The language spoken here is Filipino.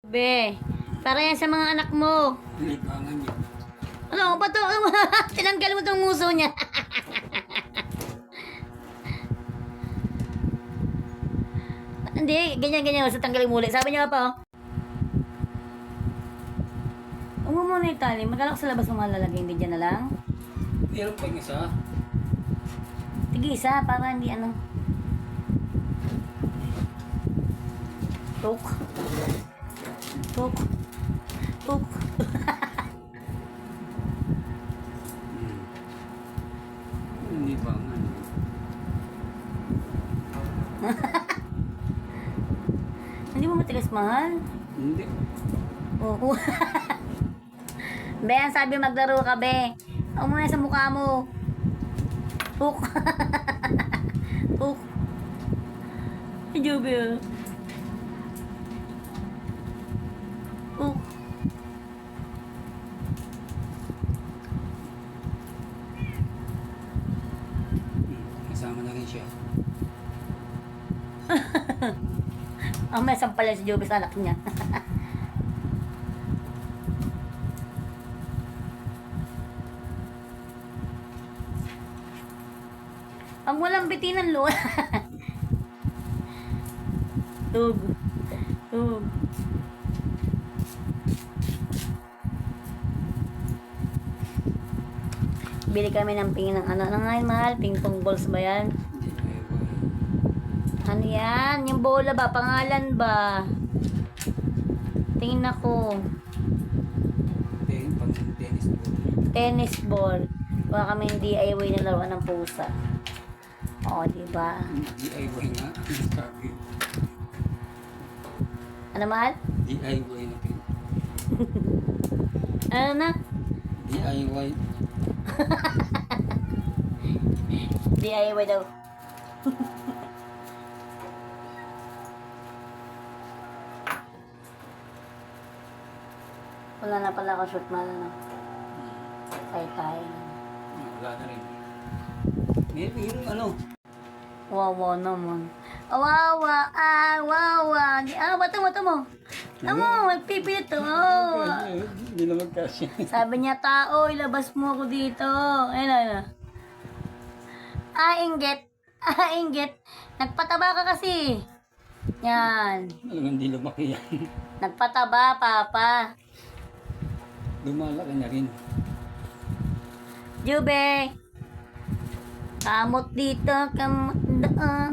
Be, para yan sa mga anak mo. Libangan niya. Ano ba to? Tinanggal mo tong nguso niya. Hindi, ganyan-ganyan. Basta tanggalin mo ulit. Sabi niya pa, oh. Huwag mo muna itali. Magkala ko sa labas mo malalagay. Hindi dyan na lang. Meron pa yung isa. Tige isa, para hindi ano. Tuk. Tuk. Tuk. Libangan. Hindi mo matigas, mahal? Hindi. Oo. Be, ang sabi maglaro ka, be. Huwag mo na sa mukha mo. Tuk. Tuk. Medyo, be. Tuk. Kasama na rin siya. Ang may sampal yan si Joby sa anak niya. Ang walang bitinan lo. Tug. Tug. Bili kami ng ping ng ano na nga yun, mahal. Ping pong balls ba yan? Ano yan? Yung bola ba? Pangalan ba? Tingin ako. Pang tennis ball. Tennis ball. Baka kami yung DIY na laruan ng pusa. Oo, diba? DIY nga. Sabi. Ano, mahal? DIY na pin. Ano na? DIY. DIY daw. Wala na pala ako shoot, mahal na. Tay-tay. Wala na rin. Maybe yung ano. Wawa naman. Wawa, wawa. Bato mo. Amo, magpipilit to. Hindi na magkasya. Sabi niya, tao, ilabas mo ako dito. Ayun. Inggit. Nagpataba ka kasi. Yan. Talagang hindi lumaki yan. Nagpataba, papa. Lumalaki na rin. Jube. Kamot dito, kamot doon.